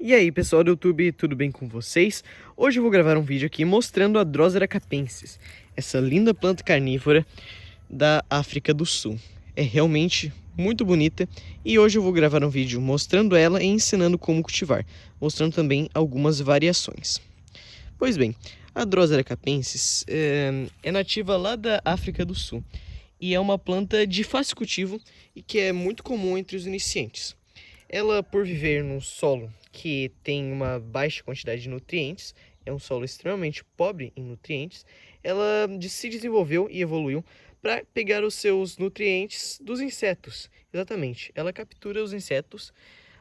E aí pessoal do YouTube, tudo bem com vocês? Hoje eu vou gravar um vídeo aqui mostrando a Drosera capensis, essa linda planta carnívora da África do Sul. É realmente muito bonita e hoje eu vou gravar um vídeo mostrando ela e ensinando como cultivar, mostrando também algumas variações. Pois bem, a Drosera capensis é nativa lá da África do Sul e é uma planta de fácil cultivo e que é muito comum entre os iniciantes. Ela, por viver num solo que tem uma baixa quantidade de nutrientes, é um solo extremamente pobre em nutrientes, ela se desenvolveu e evoluiu para pegar os seus nutrientes dos insetos. Exatamente, ela captura os insetos,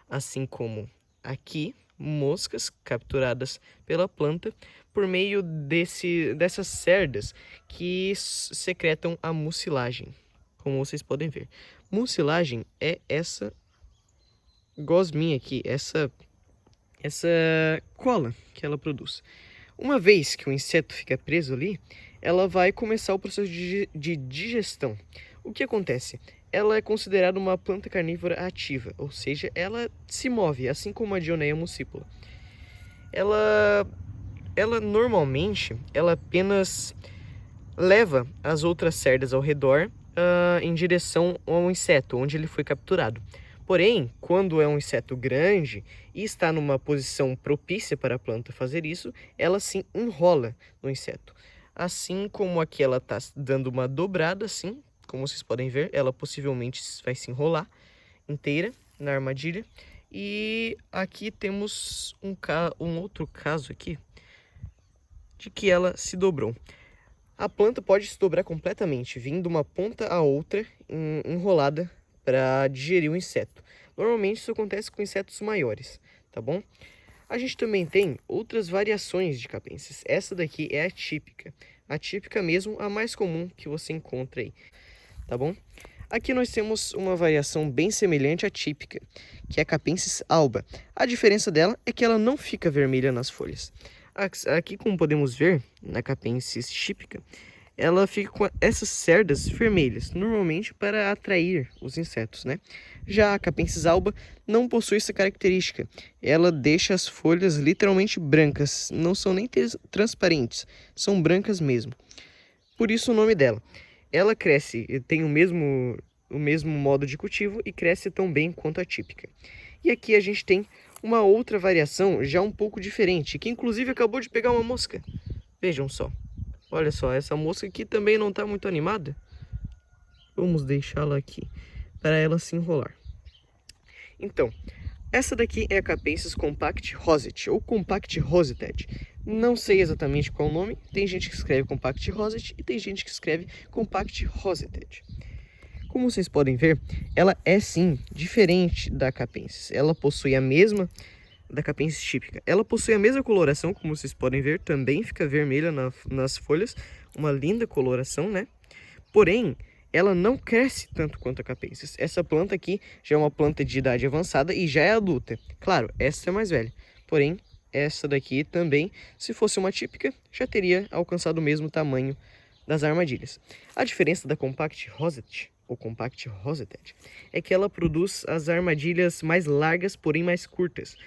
assim como aqui, moscas capturadas pela planta por meio dessas cerdas que secretam a mucilagem, como vocês podem ver. Mucilagem é essa gosminha aqui, essa cola que ela produz. Uma vez que o inseto fica preso ali, ela vai começar o processo de digestão. O que acontece? Ela é considerada uma planta carnívora ativa, ou seja, ela se move, assim como a Dionaea muscipula. Ela normalmente, ela apenas leva as outras cerdas ao redor em direção ao inseto, onde ele foi capturado. Porém, quando é um inseto grande e está numa posição propícia para a planta fazer isso, ela se enrola no inseto. Assim como aqui ela está dando uma dobrada, assim, como vocês podem ver, ela possivelmente vai se enrolar inteira na armadilha. E aqui temos um outro caso aqui de que ela se dobrou. A planta pode se dobrar completamente, vindo uma ponta a outra enrolada para digerir o inseto. Normalmente isso acontece com insetos maiores, tá bom? A gente também tem outras variações de capensis. Essa daqui é a típica. A típica mesmo, a mais comum que você encontra aí, tá bom? Aqui nós temos uma variação bem semelhante à típica, que é a capensis alba. A diferença dela é que ela não fica vermelha nas folhas. Aqui, como podemos ver, na capensis típica, ela fica com essas cerdas vermelhas, normalmente para atrair os insetos, né? Já a capensis alba não possui essa característica. Ela deixa as folhas literalmente brancas, não são nem transparentes, são brancas mesmo. Por isso o nome dela. Ela cresce, tem o mesmo modo de cultivo e cresce tão bem quanto a típica. E aqui a gente tem uma outra variação já um pouco diferente, que inclusive acabou de pegar uma mosca. Vejam só. Olha só, essa mosca aqui também não está muito animada. Vamos deixá-la aqui para ela se enrolar. Então, essa daqui é a capensis compact roset ou compact roseted. Não sei exatamente qual o nome. Tem gente que escreve compact roset e tem gente que escreve compact roseted. Como vocês podem ver, ela é sim diferente da capensis. Ela possui a mesma da capensis típica. Ela possui a mesma coloração, como vocês podem ver, também fica vermelha nas folhas, uma linda coloração, né? Porém, ela não cresce tanto quanto a capensis. Essa planta aqui já é uma planta de idade avançada e já é adulta. Claro, essa é mais velha. Porém, essa daqui também, se fosse uma típica, já teria alcançado o mesmo tamanho das armadilhas. A diferença da compact roset ou compact roseted é que ela produz as armadilhas mais largas, porém mais curtas,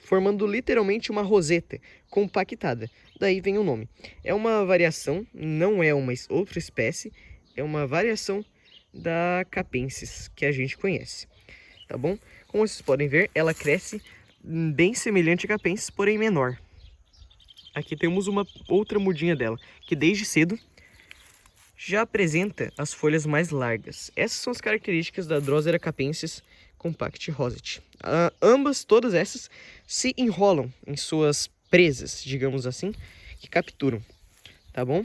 formando literalmente uma roseta compactada. Daí vem o nome. É uma variação, não é uma outra espécie, é uma variação da capensis que a gente conhece, tá bom? Como vocês podem ver, ela cresce bem semelhante à capensis, porém menor. Aqui temos uma outra mudinha dela, que desde cedo já apresenta as folhas mais largas. Essas são as características da Drosera capensis compact roset. Todas essas se enrolam em suas presas, digamos assim, que capturam, tá bom?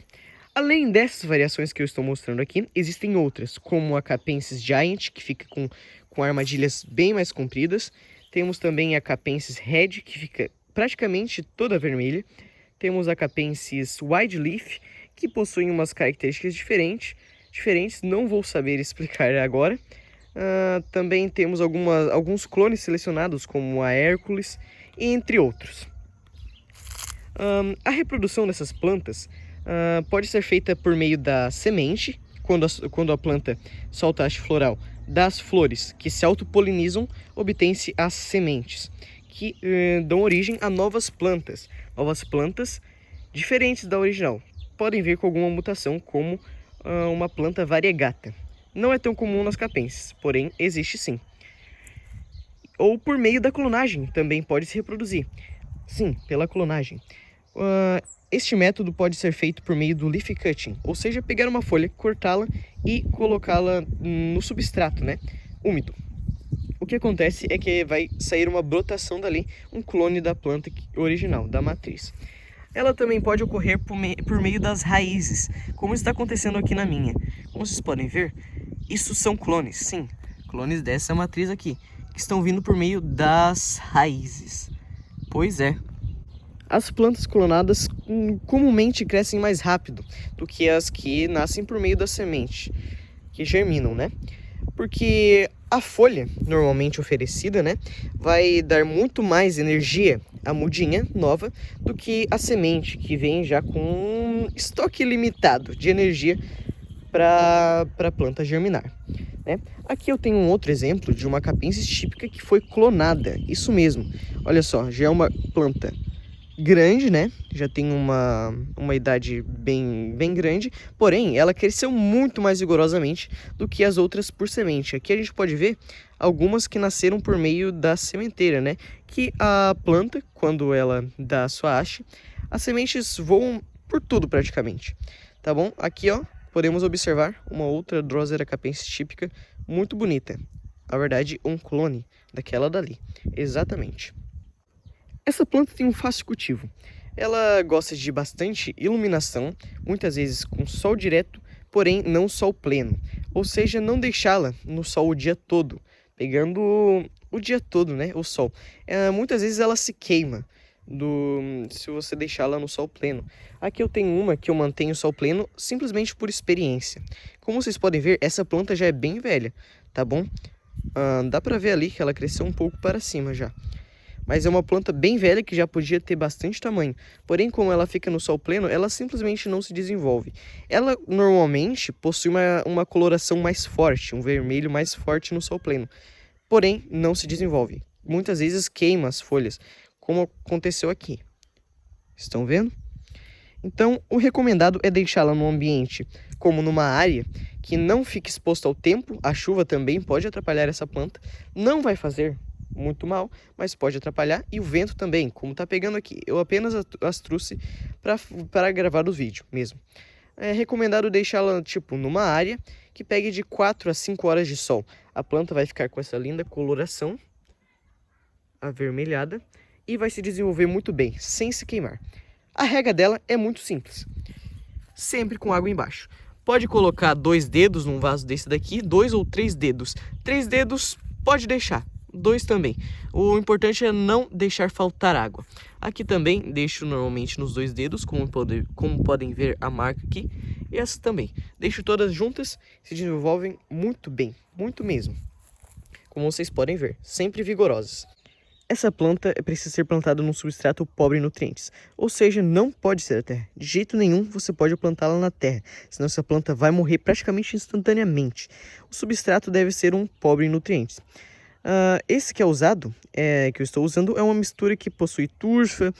Além dessas variações que eu estou mostrando aqui, existem outras, como a capensis giant, que fica com armadilhas bem mais compridas. Temos também a capensis red, que fica praticamente toda vermelha. Temos a capensis wide leaf, que possuem umas características diferentes, não vou saber explicar agora. Também temos alguns clones selecionados, como a Hércules, entre outros. A reprodução dessas plantas pode ser feita por meio da semente, quando a planta solta a haste floral das flores que se autopolinizam, obtém-se as sementes, que dão origem a novas plantas diferentes da original. Podem vir com alguma mutação, como uma planta variegata. Não é tão comum nas capenses, porém existe sim. Ou por meio da clonagem também pode se reproduzir. Sim, pela clonagem. Este método pode ser feito por meio do leaf cutting, ou seja, pegar uma folha, cortá-la e colocá-la no substrato, né, úmido. O que acontece é que vai sair uma brotação dali, um clone da planta original, da matriz. Ela também pode ocorrer por meio das raízes, como está acontecendo aqui na minha. Como vocês podem ver, isso são clones, sim, clones dessa matriz aqui, que estão vindo por meio das raízes. Pois é. As plantas clonadas comumente crescem mais rápido do que as que nascem por meio da semente, que germinam, né? Porque a folha, normalmente oferecida, né, vai dar muito mais energia à mudinha nova do que a semente, que vem já com um estoque limitado de energia para a planta germinar, né? Aqui eu tenho um outro exemplo de uma capense típica que foi clonada, isso mesmo. Olha só, já é uma planta grande, né? Já tem uma idade bem grande, porém ela cresceu muito mais vigorosamente do que as outras por semente. Aqui a gente pode ver algumas que nasceram por meio da sementeira, né? Que a planta, quando ela dá a sua haste, as sementes voam por tudo praticamente, tá bom? Aqui, ó, podemos observar uma outra Drosera capense típica muito bonita. Na verdade, um clone daquela dali, exatamente. Essa planta tem um fácil cultivo. Ela gosta de bastante iluminação, muitas vezes com sol direto, porém não sol pleno. Ou seja, não deixá-la no sol o dia todo, pegando o dia todo, né, o sol. Muitas vezes ela se queima se você deixá-la no sol pleno. Aqui eu tenho uma que eu mantenho o sol pleno simplesmente por experiência. Como vocês podem ver, essa planta já é bem velha, tá bom? Dá pra ver ali que ela cresceu um pouco para cima já. Mas é uma planta bem velha que já podia ter bastante tamanho. Porém, como ela fica no sol pleno, ela simplesmente não se desenvolve. Ela normalmente possui uma coloração mais forte, um vermelho mais forte no sol pleno. Porém, não se desenvolve. Muitas vezes queima as folhas, como aconteceu aqui. Estão vendo? Então, o recomendado é deixá-la num ambiente, como numa área que não fique exposto ao tempo. A chuva também pode atrapalhar essa planta. Não vai fazer muito mal, mas pode atrapalhar, e o vento também, como tá pegando aqui. Eu apenas as trouxe para gravar o vídeo mesmo. É recomendado deixá-la tipo numa área que pegue de 4 a 5 horas de sol. A planta vai ficar com essa linda coloração avermelhada e vai se desenvolver muito bem, sem se queimar. A rega dela é muito simples, sempre com água embaixo. Pode colocar 2 dedos num vaso desse daqui, 2 ou 3 dedos. 3 dedos pode deixar. 2 também. O importante é não deixar faltar água. Aqui também deixo normalmente nos 2 dedos, como podem ver a marca aqui. E essa também. Deixo todas juntas, se desenvolvem muito bem, muito mesmo. Como vocês podem ver, sempre vigorosas. Essa planta precisa ser plantada num substrato pobre em nutrientes, ou seja, não pode ser a terra. De jeito nenhum você pode plantá-la na terra, senão essa planta vai morrer praticamente instantaneamente. O substrato deve ser um pobre em nutrientes. Esse que é usado, que eu estou usando, é uma mistura que possui turfa,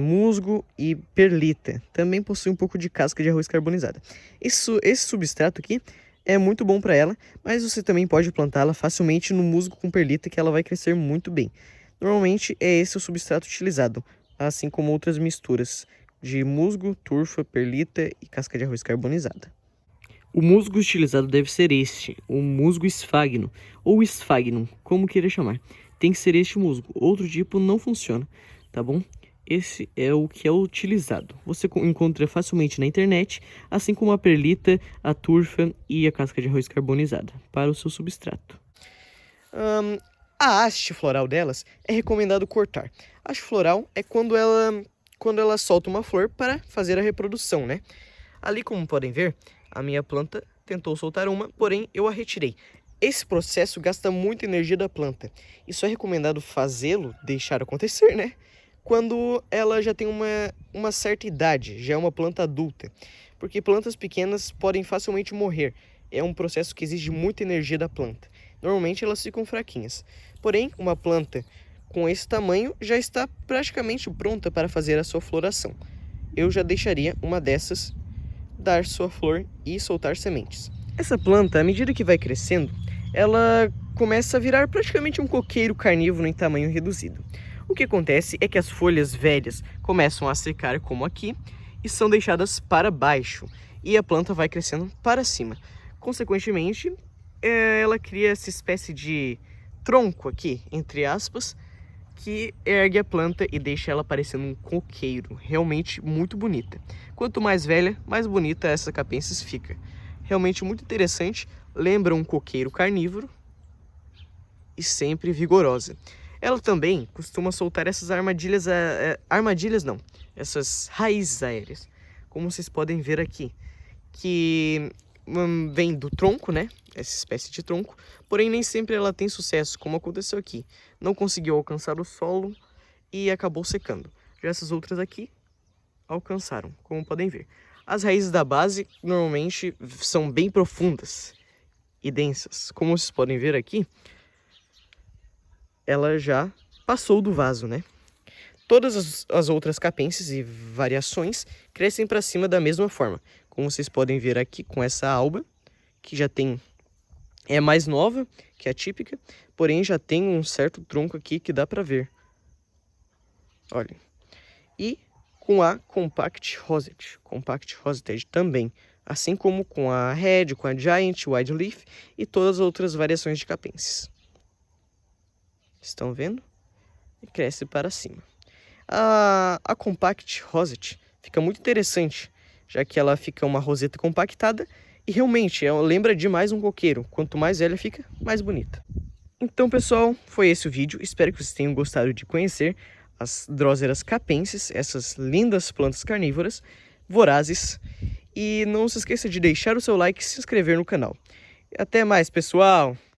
musgo e perlita. Também possui um pouco de casca de arroz carbonizada. Esse substrato aqui é muito bom para ela, mas você também pode plantá-la facilmente no musgo com perlita, que ela vai crescer muito bem. Normalmente é esse o substrato utilizado, assim como outras misturas de musgo, turfa, perlita e casca de arroz carbonizada. O musgo utilizado deve ser este, o musgo esfagno, ou esfagnum, como queira chamar. Tem que ser este musgo, outro tipo não funciona, tá bom? Esse é o que é utilizado. Você encontra facilmente na internet, assim como a perlita, a turfa e a casca de arroz carbonizada, para o seu substrato. A haste floral delas é recomendado cortar. A haste floral é quando ela solta uma flor para fazer a reprodução, né? Ali, como podem ver, a minha planta tentou soltar uma, porém eu a retirei. Esse processo gasta muita energia da planta. E só é recomendado fazê-lo, deixar acontecer, né? Quando ela já tem uma certa idade, já é uma planta adulta. Porque plantas pequenas podem facilmente morrer. É um processo que exige muita energia da planta. Normalmente elas ficam fraquinhas. Porém, uma planta com esse tamanho, já está praticamente pronta para fazer a sua floração. Eu já deixaria uma dessas dar sua flor e soltar sementes. Essa planta, à medida que vai crescendo, ela começa a virar praticamente um coqueiro carnívoro em tamanho reduzido. O que acontece é que as folhas velhas começam a secar, como aqui, e são deixadas para baixo, e a planta vai crescendo para cima. Consequentemente, ela cria essa espécie de tronco aqui, entre aspas, que ergue a planta e deixa ela parecendo um coqueiro, realmente muito bonita. Quanto mais velha, mais bonita essa capensis fica. Realmente muito interessante, lembra um coqueiro carnívoro e sempre vigorosa. Ela também costuma soltar essas essas raízes aéreas, como vocês podem ver aqui, que vem do tronco, né? Essa espécie de tronco, porém nem sempre ela tem sucesso, como aconteceu aqui. Não conseguiu alcançar o solo e acabou secando. Já essas outras aqui alcançaram, como podem ver. As raízes da base normalmente são bem profundas e densas. Como vocês podem ver aqui, ela já passou do vaso, né? Todas as outras capenses e variações crescem para cima da mesma forma. Como vocês podem ver aqui com essa alba, que já é mais nova que a típica, porém já tem um certo tronco aqui que dá para ver. Olha. E com a Compact Rosette também, assim como com a Red, com a Giant, Wide Leaf e todas as outras variações de capenses. Estão vendo? E cresce para cima. A Compact Rosette fica muito interessante, já que ela fica uma roseta compactada e realmente ela lembra demais um coqueiro. Quanto mais velha fica, mais bonita. Então, pessoal, foi esse o vídeo. Espero que vocês tenham gostado de conhecer as Drosera capensis, essas lindas plantas carnívoras, vorazes. E não se esqueça de deixar o seu like e se inscrever no canal. Até mais, pessoal!